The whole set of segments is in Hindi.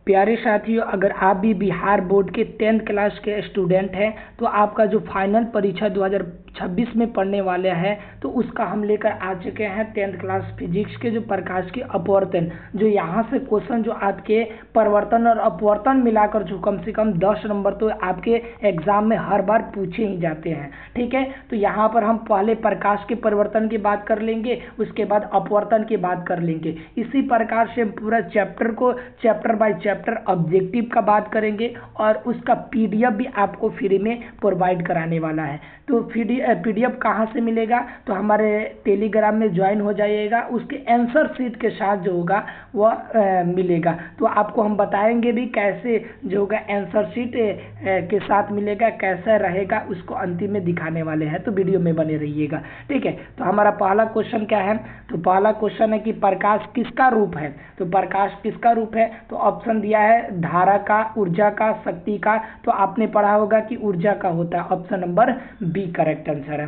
प्यारे साथियों, अगर आप भी बिहार बोर्ड के 10th क्लास के स्टूडेंट हैं तो आपका जो फाइनल परीक्षा 2026 में पढ़ने वाले हैं तो उसका हम लेकर आ चुके हैं 10th क्लास फिजिक्स के जो प्रकाश की अपवर्तन, जो यहाँ से क्वेश्चन जो आपके परिवर्तन और अपवर्तन मिलाकर जो कम से कम 10 नंबर तो आपके एग्जाम में हर बार पूछे ही जाते हैं। ठीक है, तो यहाँ पर हम पहले प्रकाश के परिवर्तन की बात कर लेंगे, उसके बाद अपवर्तन की बात कर लेंगे। इसी प्रकार से पूरा चैप्टर को चैप्टर बाय चैप्टर ऑब्जेक्टिव का बात करेंगे और उसका पीडीएफ भी आपको फ्री में प्रोवाइड कराने वाला है। तो पीडीएफ कहाँ से मिलेगा? तो हमारे टेलीग्राम में ज्वाइन हो जाइएगा, उसके आंसर शीट के साथ जो होगा वह मिलेगा। तो आपको हम बताएंगे भी कैसे जो होगा आंसर शीट के साथ मिलेगा, कैसा रहेगा, उसको अंतिम में दिखाने वाले हैं। तो वीडियो में बने रहिएगा। ठीक है, तो हमारा पहला क्वेश्चन क्या है? तो पहला क्वेश्चन है कि प्रकाश किसका रूप है? तो प्रकाश किसका रूप है? तो ऑप्शन दिया है धारा का, ऊर्जा का, शक्ति का। तो आपने पढ़ा होगा कि ऊर्जा का होता है। Option number B correct answer है।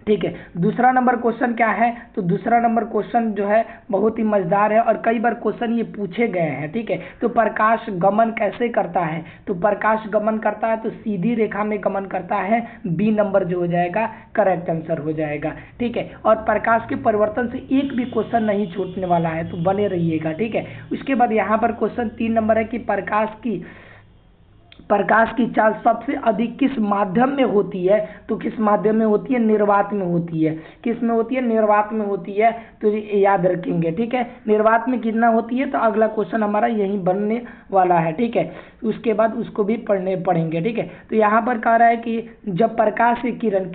ठीक है, दूसरा नंबर क्वेश्चन क्या है? तो दूसरा नंबर क्वेश्चन जो है बहुत ही मजेदार है और कई बार क्वेश्चन ये पूछे गए हैं। ठीक है, तो प्रकाश गमन कैसे करता है? तो प्रकाश गमन करता है तो सीधी रेखा में गमन करता है। बी नंबर जो हो जाएगा करेक्ट आंसर हो जाएगा। ठीक है, और प्रकाश के परिवर्तन से एक भी क्वेश्चन नहीं छूटने वाला है, तो बने रहिएगा। ठीक है, उसके बाद यहाँ पर क्वेश्चन 3 नंबर है कि प्रकाश की चाल सबसे अधिक किस माध्यम में होती है? तो किस माध्यम में होती है? निर्वात में होती है। किस में होती है? निर्वात में होती है। तो याद रखेंगे। ठीक है, निर्वात में कितना होती है? तो अगला क्वेश्चन हमारा यही बनने वाला है। ठीक है, उसके बाद उसको भी पढ़ेंगे। ठीक है, तो यहाँ पर कह रहा है कि जब प्रकाश की किरण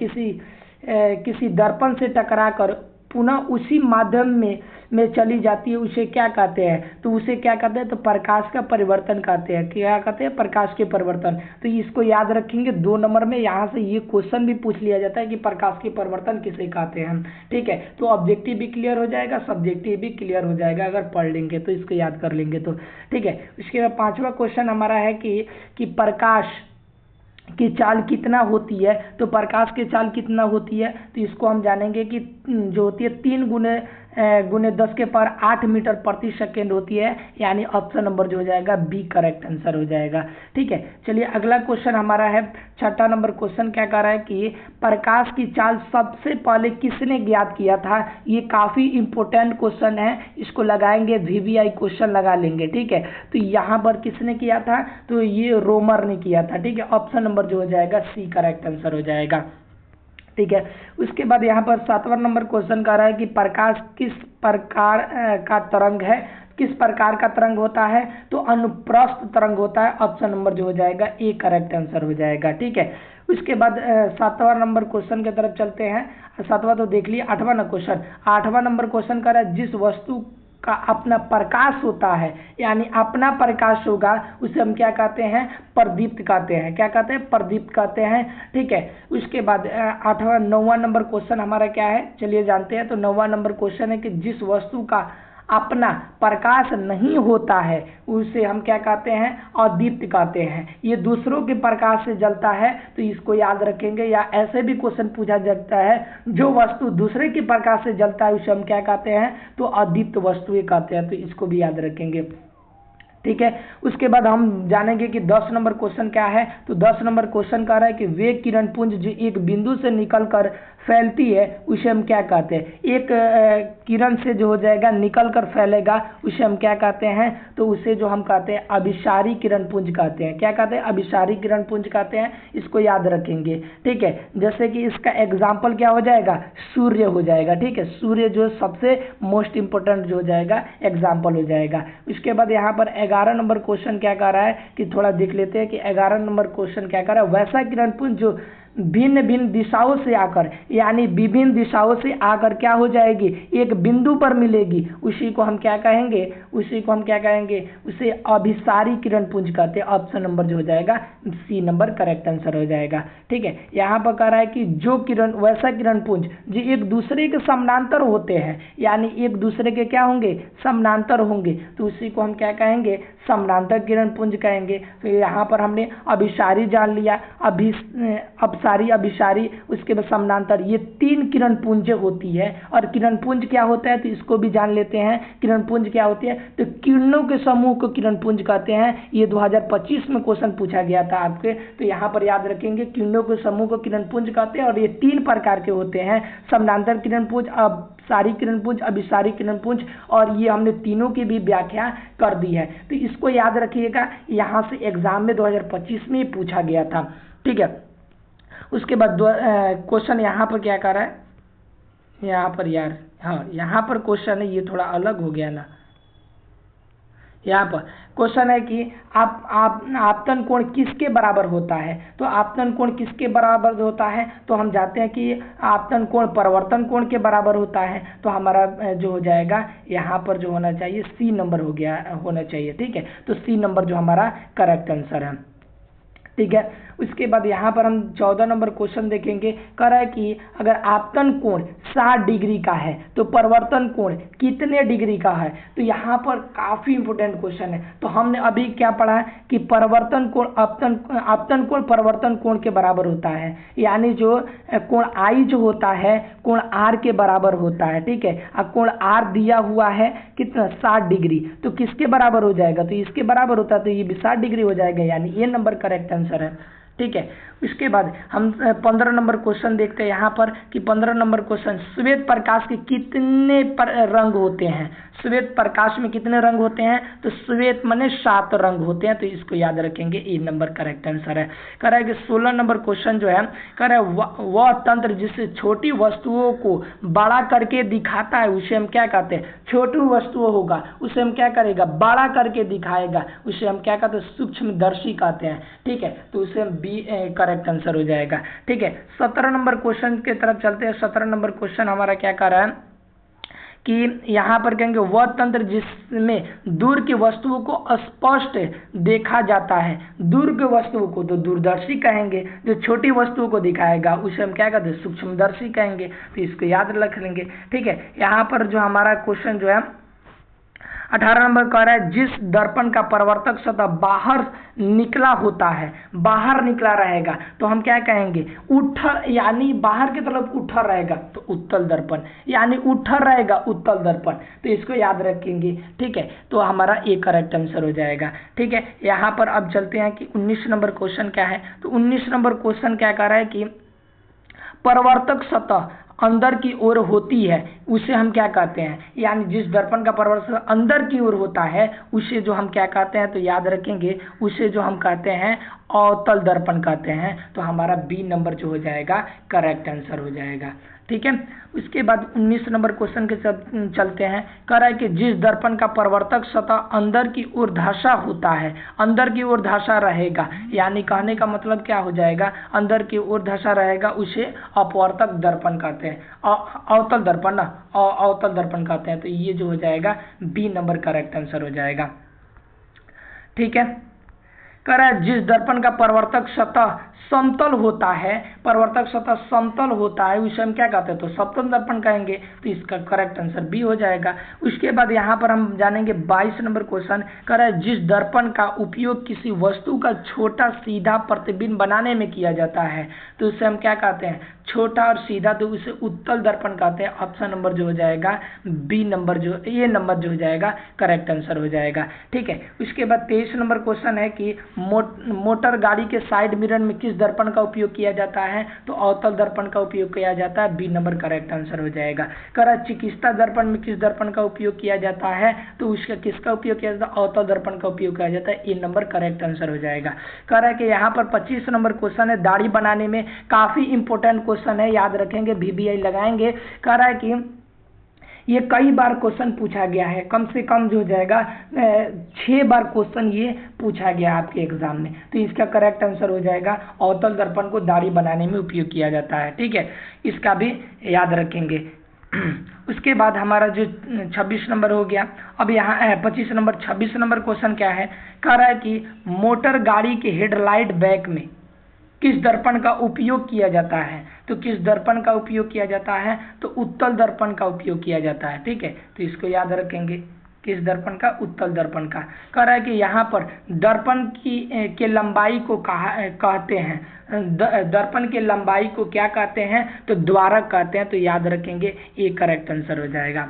किसी दर्पण से टकरा कर पुनः उसी माध्यम में चली जाती है, उसे क्या कहते हैं? तो उसे क्या कहते हैं? तो प्रकाश का परिवर्तन कहते हैं। क्या कहते हैं? प्रकाश के परिवर्तन। तो इसको याद रखेंगे। 2 नंबर में यहाँ से ये क्वेश्चन भी पूछ लिया जाता है कि प्रकाश के परिवर्तन किसे कहते हैं। ठीक है, तो ऑब्जेक्टिव भी क्लियर हो जाएगा, सब्जेक्टिव भी क्लियर हो जाएगा अगर पढ़ लेंगे तो, इसको याद कर लेंगे तो। ठीक है, उसके बाद 5वां क्वेश्चन हमारा है कि प्रकाश की चाल कितना होती है? तो प्रकाश की चाल कितना होती है? तो इसको हम जानेंगे कि जो होती है 3 गुने 10 के पावर 8 मीटर प्रति सेकेंड होती है। यानी ऑप्शन नंबर जो हो जाएगा बी करेक्ट आंसर हो जाएगा। ठीक है, चलिए अगला क्वेश्चन हमारा है 6वां नंबर क्वेश्चन क्या कह रहा है कि प्रकाश की चाल सबसे पहले किसने ज्ञात किया था? ये काफ़ी इंपॉर्टेंट क्वेश्चन है, इसको लगाएंगे वीवीआई क्वेश्चन लगा लेंगे। ठीक है, तो यहाँ पर किसने किया था? तो ये रोमर ने किया था। ठीक है, ऑप्शन नंबर जो हो जाएगा सी करेक्ट आंसर हो जाएगा। ठीक है, उसके बाद यहाँ पर 7वां नंबर क्वेश्चन कर रहा है कि प्रकाश किस प्रकार का तरंग है? किस प्रकार का तरंग होता है? तो अनुप्रस्थ तरंग होता है। ऑप्शन नंबर जो हो जाएगा ए करेक्ट आंसर हो जाएगा। ठीक है, उसके बाद 7वां नंबर क्वेश्चन की तरफ चलते हैं। 7वां तो देख लिए, 8वां क्वेश्चन। 8वां नंबर क्वेश्चन कर रहा है जिस वस्तु का अपना प्रकाश होता है, यानी अपना प्रकाश होगा, उसे हम क्या कहते हैं? प्रदीप्त कहते हैं। क्या कहते हैं? प्रदीप्त कहते हैं। ठीक है, उसके बाद 9वां नंबर क्वेश्चन हमारा क्या है? चलिए जानते हैं। तो 9वां नंबर क्वेश्चन है कि जिस वस्तु का अपना प्रकाश नहीं होता है उसे हम क्या कहते हैं? अदीप्त कहते हैं। ये दूसरों के प्रकाश से जलता है, तो इसको याद रखेंगे। या ऐसे भी क्वेश्चन पूछा जाता है जो वस्तु दूसरे के प्रकाश से जलता है उसे हम क्या कहते हैं? तो अदीप्त वस्तुएं कहते हैं। तो इसको भी याद रखेंगे। ठीक है, उसके बाद हम जानेंगे कि 10 नंबर क्वेश्चन क्या है। तो 10 नंबर क्वेश्चन कह रहा है कि वे किरण पुंज जो एक बिंदु से निकलकर फैलती है उसे हम क्या कहते हैं? एक किरण से जो हो जाएगा निकल कर फैलेगा उसे हम क्या कहते हैं? तो उसे जो हम कहते हैं अभिसारी किरण पुंज कहते हैं। क्या कहते हैं? अभिसारी किरण पुंज कहते हैं। इसको याद रखेंगे। ठीक है, जैसे कि इसका एग्जाम्पल क्या हो जाएगा? सूर्य हो जाएगा। ठीक है, सूर्य जो सबसे मोस्ट इंपोर्टेंट जो हो जाएगा एग्जाम्पल हो जाएगा। उसके बाद यहाँ पर 11 नंबर क्वेश्चन क्या कह रहा है कि थोड़ा देख लेते हैं कि 11 नंबर क्वेश्चन क्या कह रहा है। वैसा किरण पुंज जो भिन्न भिन्न दिशाओं से आकर, यानी विभिन्न दिशाओं से आकर क्या हो जाएगी? एक बिंदु पर मिलेगी, उसी को हम क्या कहेंगे? उसे अभिसारी किरण पुंज कहते हैं। ऑप्शन नंबर जो हो जाएगा सी नंबर करेक्ट आंसर हो जाएगा। ठीक है, यहाँ पर कह रहा है कि जो किरण वैसा किरण पुंज जो एक दूसरे के समानांतर होते हैं, यानी एक दूसरे के क्या होंगे? समानांतर होंगे, तो उसी को हम क्या कहेंगे? समानांतर किरण पुंज कहेंगे। तो यहाँ पर हमने अभिसारी जान लिया, अपसारी, अभिसारी, उसके बाद समानांतर, ये 3 किरण पुंज होती है। और किरण पुंज क्या होता है तो इसको भी जान लेते हैं। किरण पुंज क्या होती है तो किरणों के समूह को किरण पुंज कहते हैं। ये 2025 में क्वेश्चन पूछा गया था आपके, तो यहाँ पर याद रखेंगे किरणों के समूह को किरण पुंज कहते हैं। और ये 3 प्रकार के होते हैं, समानांतर किरण पुंज, अपसारी किरण पुंज, अभिसारी किरण पुंज, और ये हमने तीनों की भी व्याख्या कर दी है। तो इसको याद रखिएगा, यहाँ से एग्जाम में 2025 में पूछा गया था, ठीक है। उसके बाद क्वेश्चन यहाँ पर क्या कर रहा है, यहाँ पर यार, हाँ यहाँ पर क्वेश्चन है, ये थोड़ा अलग हो गया ना। यहाँ पर क्वेश्चन है कि आपतन कोण किसके बराबर होता है। तो आपतन कोण किसके बराबर होता है तो हम जाते हैं कि आपतन कोण परिवर्तन कोण के बराबर होता है। तो हमारा जो हो जाएगा यहाँ पर जो होना चाहिए सी नंबर हो गया होना चाहिए, ठीक है। तो सी नंबर जो हमारा करेक्ट आंसर है, ठीक है। उसके बाद यहाँ पर हम 14 नंबर क्वेश्चन देखेंगे। कह रहा है कि अगर आपतन कोण 60 डिग्री का है तो परिवर्तन कोण कितने डिग्री का है। तो यहाँ पर काफी इंपोर्टेंट क्वेश्चन है। तो हमने अभी क्या पढ़ा है कि परिवर्तन कोण आपतन कोण परिवर्तन कोण के बराबर होता है, यानी जो कोण आई जो होता है कोण आर के बराबर होता है, ठीक है। अब कोण आर दिया हुआ है कितना 60 डिग्री, तो किसके बराबर हो जाएगा तो इसके बराबर होता है, तो ये भी 60 डिग्री हो जाएगा, यानी ये नंबर करेक्ट आंसर है, ठीक है। उसके बाद हम 15 नंबर क्वेश्चन देखते हैं यहाँ पर कि 15 नंबर क्वेश्चन, श्वेत प्रकाश के कितने रंग होते हैं। श्वेत प्रकाश में कितने रंग होते हैं तो श्वेत माने 7 रंग होते हैं। तो इसको याद रखेंगे, ये नंबर करेक्ट आंसर है। कह रहा है कि 16 नंबर क्वेश्चन जो है, कह रहा है वह तंत्र जिससे छोटी वस्तुओं को बड़ा करके दिखाता है उसे हम क्या कहते हैं, छोटी वस्तुओं होगा उसे हम क्या करेगा बड़ा करके दिखाएगा, उसे हम क्या कहते हैं सूक्ष्मदर्शी कहते हैं, ठीक है। तो उसे हम बी करेक्ट आंसर हो जाएगा, ठीक है। 17 नंबर क्वेश्चन की तरफ चलते हैं। 17 नंबर क्वेश्चन हमारा क्या कर रहा है कि यहाँ पर कहेंगे वह तंत्र जिसमें दूर की वस्तुओं को स्पष्ट देखा जाता है। दूर की वस्तुओं को तो दूरदर्शी कहेंगे, जो छोटी वस्तुओं को दिखाएगा उसे हम क्या कहते हैं सूक्ष्मदर्शी कहेंगे। तो इसको याद रख लेंगे, ठीक है। यहाँ पर जो हमारा क्वेश्चन जो है 18 नंबर कह रहा है जिस दर्पण का परावर्तक सतह बाहर निकला होता है, बाहर निकला रहेगा, तो हम क्या कहेंगे उत्तर, यानी बाहर की तरफ उत्तर रहेगा तो उत्तल दर्पण, यानी उत्तर रहेगा उत्तल दर्पण। तो इसको याद रखेंगे, ठीक है। तो हमारा ए करेक्ट आंसर हो जाएगा, ठीक है। यहाँ पर अब चलते हैं कि 19 नंबर क्वेश्चन क्या है। तो 19 नंबर क्वेश्चन क्या कह रहा है कि परावर्तक सतह अंदर की ओर होती है उसे हम क्या कहते हैं, यानी जिस दर्पण का परावर्तक अंदर की ओर होता है उसे जो हम क्या कहते हैं तो याद रखेंगे उसे जो हम कहते हैं अवतल दर्पण कहते हैं। तो हमारा बी नंबर जो हो जाएगा करेक्ट आंसर हो जाएगा, ठीक है। उसके बाद 19 नंबर क्वेश्चन के चलते हैं। कह रहा है कि जिस दर्पण का परावर्तक सतह अंदर की ओर धंसा होता है, अंदर की ओर धंसा रहेगा, यानी कहने का मतलब क्या हो जाएगा अंदर की ओर धंसा रहेगा उसे अपवर्तक दर्पण कहते हैं, अवतल दर्पण ना अवतल दर्पण कहते हैं। तो ये जो हो जाएगा बी नंबर करेक्ट आंसर हो जाएगा, ठीक है। कह रहा है जिस दर्पण का परावर्तक सतह समतल होता है, परावर्तक सतह समतल होता है उसे हम क्या कहते हैं तो समतल दर्पण कहेंगे। तो इसका करेक्ट आंसर बी हो जाएगा। उसके बाद यहाँ पर हम जानेंगे 22 नंबर क्वेश्चन। कह रहा है जिस दर्पण का उपयोग किसी वस्तु का छोटा सीधा प्रतिबिंब बनाने में किया जाता है तो उसे हम क्या कहते हैं छोटा और सीधा, तो उसे उत्तल दर्पण कहते हैं। ऑप्शन नंबर जो हो जाएगा बी नंबर, जो ये नंबर जो हो जाएगा करेक्ट आंसर हो जाएगा, ठीक है। उसके बाद 23 नंबर क्वेश्चन है कि मोटर गाड़ी के साइड मिरर में किस दर्पण का उपयोग किया जाता है तो अवतल दर्पण का उपयोग किया जाता है, बी नंबर करेक्ट आंसर हो जाएगा। कह रहा है चिकित्सा दर्पण में किस दर्पण का उपयोग किया जाता है तो उसका किसका उपयोग किया जाता है अवतल दर्पण का उपयोग किया जाता है, ए नंबर करेक्ट आंसर हो जाएगा। कह रहा है कि यहाँ पर 25 नंबर क्वेश्चन है दाढ़ी बनाने में, काफी इंपोर्टेंट क्वेश्चन है, याद रखेंगे VBI लगाएंगे। कह रहा है कि ये कई बार क्वेश्चन पूछा गया है, कम से कम जो हो जाएगा 6 बार क्वेश्चन ये पूछा गया आपके एग्जाम में। तो इसका करेक्ट आंसर हो जाएगा अवतल दर्पण को दाढ़ी बनाने में उपयोग किया जाता है, ठीक है। इसका भी याद रखेंगे। उसके बाद हमारा जो 26 नंबर हो गया। अब यहाँ 25 नंबर 26 नंबर क्वेश्चन क्या है, कह रहा है कि मोटर गाड़ी के हेडलाइट बैक में किस दर्पण का उपयोग किया जाता है तो किस दर्पण का उपयोग किया जाता है तो उत्तल दर्पण का उपयोग किया जाता है, ठीक है। तो इसको याद रखेंगे, किस दर्पण का? उत्तल दर्पण का। कह रहा है कि यहाँ पर दर्पण के लंबाई को कहते हैं, दर्पण के लंबाई को क्या कहते हैं? तो द्वारक कहते हैं। तो याद रखेंगे, ये करेक्ट आंसर हो जाएगा।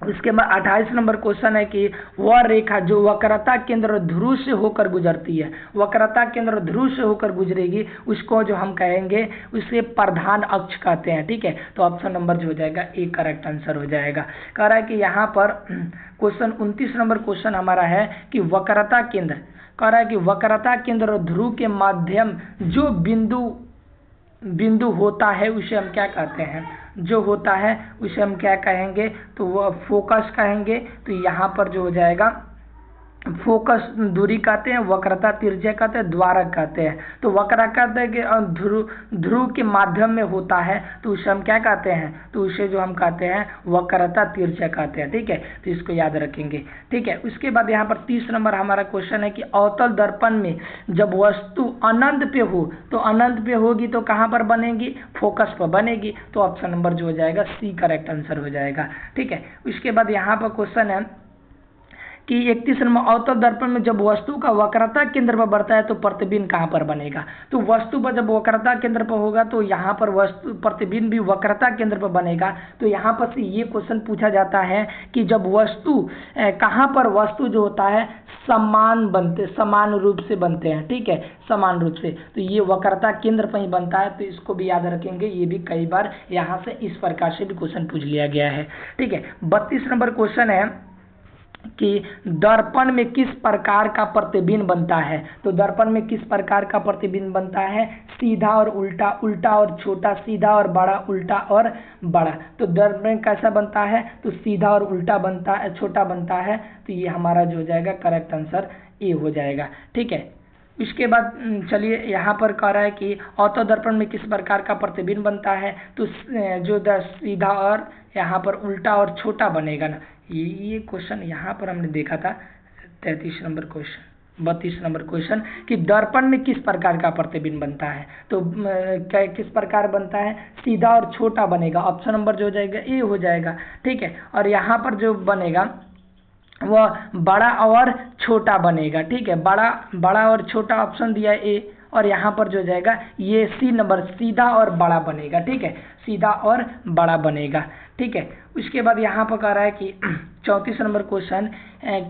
उसके बाद 28 नंबर क्वेश्चन है कि वह रेखा जो वक्रता केंद्र ध्रुव से होकर गुजरती है, वक्रता केंद्र ध्रुव से होकर गुजरेगी, उसको जो हम कहेंगे उसे प्रधान अक्ष कहते हैं। ठीक है, तो ऑप्शन नंबर जो हो जाएगा ए करेक्ट आंसर हो जाएगा। कह रहा है कि यहाँ पर क्वेश्चन 29 नंबर क्वेश्चन हमारा है कि वक्रता केंद्र, कह रहा है कि वक्रता केंद्र ध्रुव के माध्यम जो बिंदु होता है उसे हम क्या कहते हैं? जो होता है उसे हम क्या कहेंगे? तो वह फोकस कहेंगे। तो यहाँ पर जो हो जाएगा फोकस दूरी कहते हैं, वक्रता त्रिज्या कहते हैं, द्वारक कहते हैं। तो वक्र कहते हैं कि ध्रुव के माध्यम में होता है, तो उसे हम क्या कहते हैं? तो उसे जो हम कहते हैं वक्रता त्रिज्या कहते हैं। ठीक है, तो इसको याद रखेंगे। ठीक है, उसके बाद यहाँ पर 30 नंबर हमारा क्वेश्चन है कि अवतल दर्पण में जब वस्तु अनंत पे हो, तो अनंत पे होगी तो कहाँ पर बनेगी? फोकस पर बनेगी। तो ऑप्शन नंबर जो हो जाएगा सी करेक्ट आंसर हो जाएगा। ठीक है, उसके बाद यहाँ पर क्वेश्चन है कि 31 नंबर अवतल दर्पण में जब वस्तु का वक्रता केंद्र पर बढ़ता है तो प्रतिबिंब कहाँ पर बनेगा? तो वस्तु पर जब वक्रता केंद्र पर होगा तो यहाँ पर वस्तु प्रतिबिंब भी वक्रता केंद्र पर बनेगा। तो यहाँ पर से ये क्वेश्चन पूछा जाता है कि जब वस्तु कहाँ पर वस्तु जो होता है समान रूप से बनते हैं। ठीक है, समान रूप से, तो ये वक्रता केंद्र पर ही बनता है। तो इसको भी याद रखेंगे, ये भी कई बार यहाँ से इस प्रकार से भी क्वेश्चन पूछ लिया गया है। ठीक है, 32 नंबर क्वेश्चन है कि दर्पण में किस प्रकार का प्रतिबिंब बनता है? तो दर्पण में किस प्रकार का प्रतिबिंब बनता है? सीधा और उल्टा, उल्टा और छोटा, सीधा और बड़ा, उल्टा और बड़ा। तो दर्पण कैसा बनता है? तो सीधा और उल्टा बनता है, छोटा बनता है। तो ये हमारा जो हो जाएगा करेक्ट आंसर ए हो जाएगा। ठीक है, इसके बाद चलिए यहाँ पर कह रहा है कि अवतल दर्पण में किस प्रकार का प्रतिबिंब बनता है? तो जो सीधा और यहाँ पर उल्टा और छोटा बनेगा ना। ये क्वेश्चन यहाँ पर हमने देखा था 33 नंबर क्वेश्चन, 32 नंबर क्वेश्चन कि दर्पण में किस प्रकार का प्रतिबिंब बनता है? तो किस प्रकार बनता है? सीधा और छोटा बनेगा। ऑप्शन नंबर जो हो जाएगा ए हो जाएगा। ठीक है, और यहाँ पर जो बनेगा वह बड़ा और छोटा बनेगा। ठीक है, बड़ा और छोटा ऑप्शन दिया है ए, और यहाँ पर जो जाएगा ये सी नंबर सीधा और बड़ा बनेगा। ठीक है, सीधा और बड़ा बनेगा। ठीक है, उसके बाद यहाँ पर कह रहा है कि 34 नंबर क्वेश्चन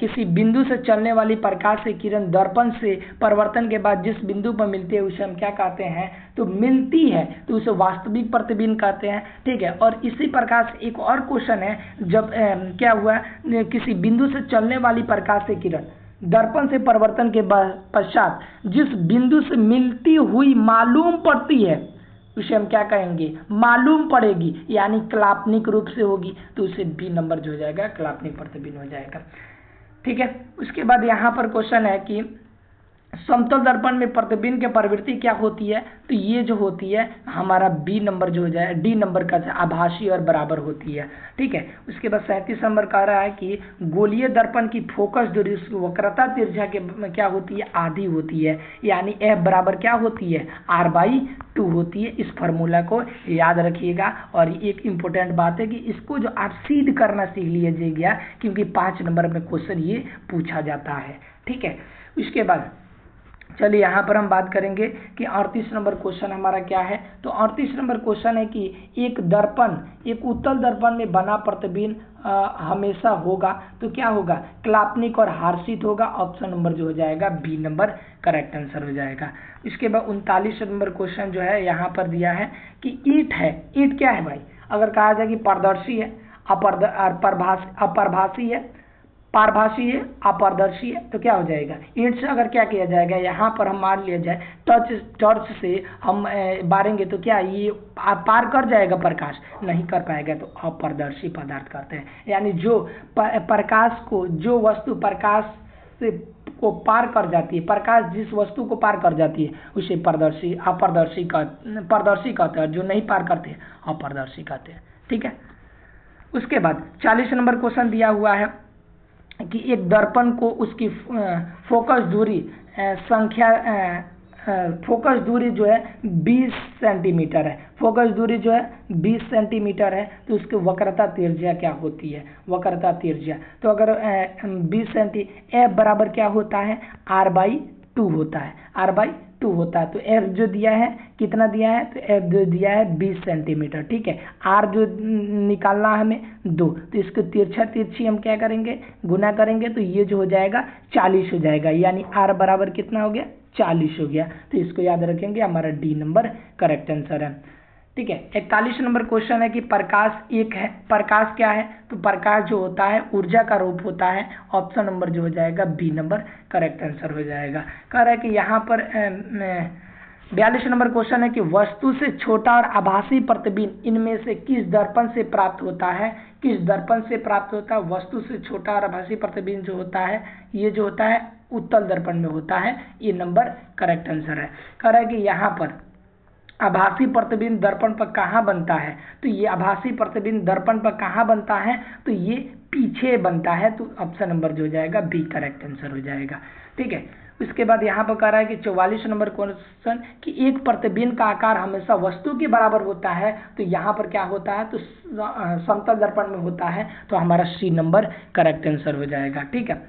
किसी बिंदु से चलने वाली प्रकाश की किरण दर्पण से परिवर्तन के बाद जिस बिंदु पर मिलती है उसे हम क्या कहते हैं? तो मिलती है तो उसे वास्तविक प्रतिबिंब कहते हैं। ठीक है, और इसी प्रकार से एक और क्वेश्चन है, जब क्या हुआ किसी बिंदु से चलने वाली प्रकाश की किरण दर्पण से परिवर्तन के पश्चात जिस बिंदु से मिलती हुई मालूम पड़ती है उसे हम क्या कहेंगे? मालूम पड़ेगी, यानी कल्पनिक रूप से होगी। तो उसे बी नंबर जो हो जाएगा कल्पनिक प्रतिबिंब हो जाएगा। ठीक है, उसके बाद यहाँ पर क्वेश्चन है कि समतल दर्पण में प्रतिबिंब की प्रवृत्ति क्या होती है? तो ये जो होती है हमारा बी नंबर जो हो जाए, डी नंबर का आभासी और बराबर होती है। ठीक है, उसके बाद 37 नंबर कह रहा है कि गोलीय दर्पण की फोकस दूरी वक्रता त्रिज्या के क्या होती है? आधी होती है, यानी एफ बराबर क्या होती है? r/2 होती है। इस फार्मूला को याद रखिएगा। और एक इम्पोर्टेंट बात है कि इसको जो आप सिद्ध करना सीख लीजिएगा, क्योंकि 5 नंबर में क्वेश्चन ये पूछा जाता है। ठीक है, उसके बाद चलिए यहाँ पर हम बात करेंगे कि 38 नंबर क्वेश्चन हमारा क्या है। तो 38 नंबर क्वेश्चन है कि एक उत्तल दर्पण में बना प्रतिबिंब हमेशा होगा तो क्या होगा? कल्पनिक और हर्षित होगा। ऑप्शन नंबर जो हो जाएगा बी नंबर करेक्ट आंसर हो जाएगा। इसके बाद 39 नंबर क्वेश्चन जो है यहाँ पर दिया है कि ईंट है। ईंट क्या है भाई? अगर कहा जाए कि पारदर्शी है, अपरभाषी है, पारभाषी है, अपारदर्शी है, तो क्या हो जाएगा? ईंट से अगर क्या किया जाएगा, यहाँ पर हम मान लिया जाए टॉर्च से हम बारेंगे तो क्या ये पार कर जाएगा प्रकाश? नहीं कर पाएगा। तो अपारदर्शी पदार्थ कहते हैं, यानी जो प्रकाश को, जो वस्तु प्रकाश से को पार कर जाती है, प्रकाश जिस वस्तु को पार कर जाती है उसे पारदर्शी पारदर्शी कहते हैं, जो नहीं पार करते अपारदर्शी कहते हैं। ठीक है, उसके बाद 40 नंबर क्वेश्चन दिया हुआ है कि एक दर्पण को उसकी फोकस दूरी संख्या फोकस दूरी जो है 20 सेंटीमीटर है, फोकस दूरी जो है 20 सेंटीमीटर है, तो उसकी वक्रता त्रिज्या क्या होती है, वक्रता त्रिज्या। तो अगर 20 सेंटी, एफ बराबर क्या होता है, r/2 होता है, r/2 होता है। तो एफ जो दिया है कितना दिया है, तो एफ जो दिया है 20 सेंटीमीटर, ठीक है। आर जो निकालना है हमें 2, तो इसको तिरछी हम क्या करेंगे, गुना करेंगे, तो ये जो हो जाएगा 40 हो जाएगा, यानी आर बराबर कितना हो गया, 40 हो गया। तो इसको याद रखेंगे, हमारा डी नंबर करेक्ट आंसर है, ठीक है। 41 नंबर क्वेश्चन है कि प्रकाश एक है, प्रकाश क्या है, तो प्रकाश जो होता है ऊर्जा का रूप होता है। ऑप्शन नंबर जो हो जाएगा बी नंबर करेक्ट आंसर हो जाएगा। कह रहा है कि यहाँ पर 42 नंबर क्वेश्चन है कि वस्तु से छोटा और आभासी प्रतिबिंब इनमें से किस दर्पण से प्राप्त होता है, किस दर्पण से प्राप्त होता है। वस्तु से छोटा और आभासी प्रतिबिंब जो होता है, ये जो होता है उत्तल दर्पण में होता है, ये नंबर करेक्ट आंसर है। कह रहा है कि यहाँ पर आभासी प्रतिबिंब दर्पण पर कहाँ बनता है, तो ये आभासी प्रतिबिंब दर्पण पर कहाँ बनता है, तो ये पीछे बनता है। तो ऑप्शन नंबर जो हो जाएगा बी करेक्ट आंसर हो जाएगा, ठीक है। उसके बाद यहाँ पर कह रहा है कि 44 नंबर क्वेश्चन कि एक प्रतिबिंब का आकार हमेशा वस्तु के बराबर होता है, तो यहाँ पर क्या होता है, तो समतल दर्पण में होता है। तो हमारा सी नंबर करेक्ट आंसर हो जाएगा, ठीक है।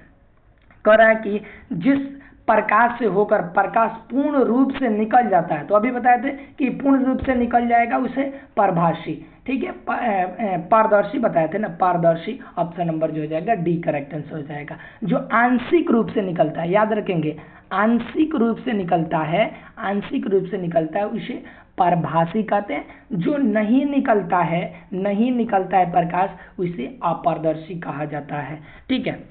कह रहा है कि जिस प्रकाश से होकर प्रकाश पूर्ण रूप से निकल जाता है, तो अभी बताए थे कि पूर्ण रूप से निकल जाएगा उसे परभाषी, ठीक है, पारदर्शी बताए थे ना, पारदर्शी। ऑप्शन नंबर जो हो जाएगा डी करेक्ट आंसर हो जाएगा। जो आंशिक रूप से निकलता है, याद रखेंगे, आंशिक रूप से निकलता है, आंशिक रूप से निकलता है उसे परभाषी कहते हैं। जो नहीं निकलता है, नहीं निकलता है प्रकाश, उसे अपारदर्शी कहा जाता है, ठीक है।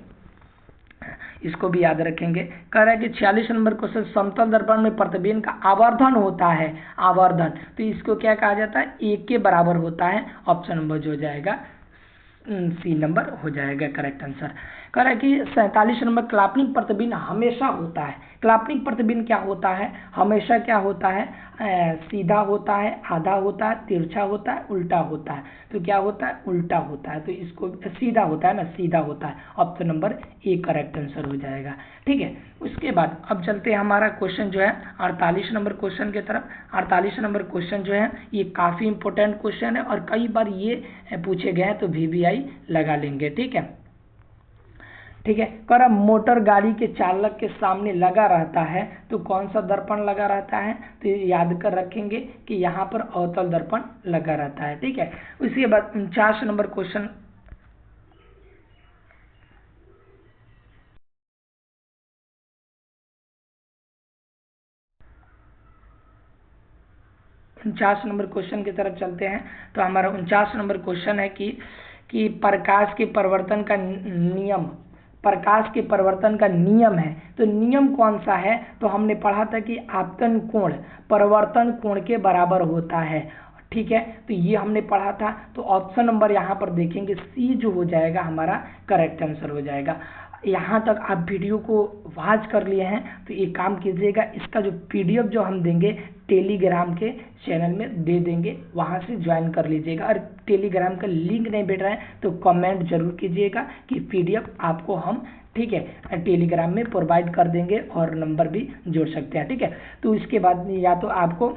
इसको भी याद रखेंगे। कह रहा है कि 46 नंबर क्वेश्चन समतल दर्पण में प्रतिबिंब का आवर्धन होता है, आवर्धन, तो इसको क्या कहा जाता है, एक के बराबर होता है। ऑप्शन नंबर जो हो जाएगा सी नंबर हो जाएगा करेक्ट आंसर। कह रहा है कि 47 नंबर काल्पनिक प्रतिबिंब हमेशा होता है। काल्पनिक प्रतिबिंब क्या होता है, हमेशा क्या होता है, सीधा होता है, आधा होता है, तिरछा होता है, उल्टा होता है। तो क्या होता है, उल्टा होता है। तो इसको सीधा होता है ना, सीधा होता है। Option number A correct answer हो जाएगा, ठीक है। उसके बाद अब चलते हैं हमारा क्वेश्चन जो है 48 नंबर क्वेश्चन की तरफ। 48 नंबर क्वेश्चन जो है ये काफ़ी इंपॉर्टेंट क्वेश्चन है और कई बार ये पूछे गए हैं, तो VVI लगा लेंगे, ठीक है, ठीक है। कर मोटर गाड़ी के चालक के सामने लगा रहता है, तो कौन सा दर्पण लगा रहता है, तो याद कर रखेंगे कि यहाँ पर अवतल दर्पण लगा रहता है, ठीक है। उसके बाद 49 नंबर क्वेश्चन, नंबर क्वेश्चन की तरफ चलते हैं। तो हमारा 49 नंबर क्वेश्चन है कि प्रकाश के परिवर्तन का नियम, प्रकाश के परिवर्तन का नियम है, तो नियम कौन सा है, तो हमने पढ़ा था कि आपतन कोण परिवर्तन कोण के बराबर होता है, ठीक है। तो ये हमने पढ़ा था। तो ऑप्शन नंबर यहाँ पर देखेंगे सी जो हो जाएगा हमारा करेक्ट आंसर हो जाएगा। यहाँ तक आप वीडियो को वॉच कर लिए हैं, तो एक काम कीजिएगा, इसका जो PDF जो हम देंगे टेलीग्राम के चैनल में दे देंगे, वहाँ से ज्वाइन कर लीजिएगा। और टेलीग्राम का लिंक नहीं भेज रहा है तो कमेंट जरूर कीजिएगा कि PDF आपको हम, ठीक है, टेलीग्राम में प्रोवाइड कर देंगे और नंबर भी जोड़ सकते हैं, ठीक है। तो इसके बाद या तो आपको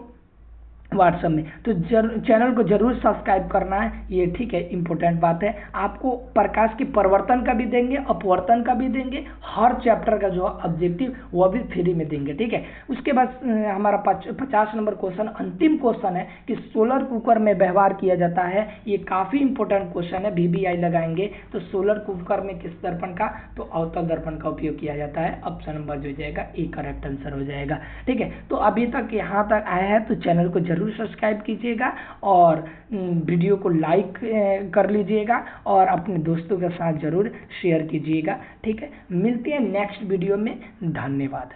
व्हाट्सएप में, तो चैनल को जरूर सब्सक्राइब करना है, ये ठीक है, इंपॉर्टेंट बात है। आपको प्रकाश के परिवर्तन का भी देंगे, अपवर्तन का भी देंगे, हर चैप्टर का जो ऑब्जेक्टिव वो भी फ्री में देंगे, ठीक है। उसके बाद हमारा 50 नंबर क्वेश्चन अंतिम क्वेश्चन है कि सोलर कुकर में व्यवहार किया जाता है। ये काफ़ी इंपॉर्टेंट क्वेश्चन है, VVI लगाएंगे। तो सोलर कुकर में किस दर्पण का, तो अवतल दर्पण का उपयोग किया जाता है। ऑप्शन नंबर जो जाएगा ए करेक्ट आंसर हो जाएगा, ठीक है। तो अभी तक यहाँ तक आया है तो चैनल को जरूर सब्सक्राइब कीजिएगा और वीडियो को लाइक कर लीजिएगा और अपने दोस्तों के साथ जरूर शेयर कीजिएगा, ठीक है। मिलते हैं नेक्स्ट वीडियो में, धन्यवाद।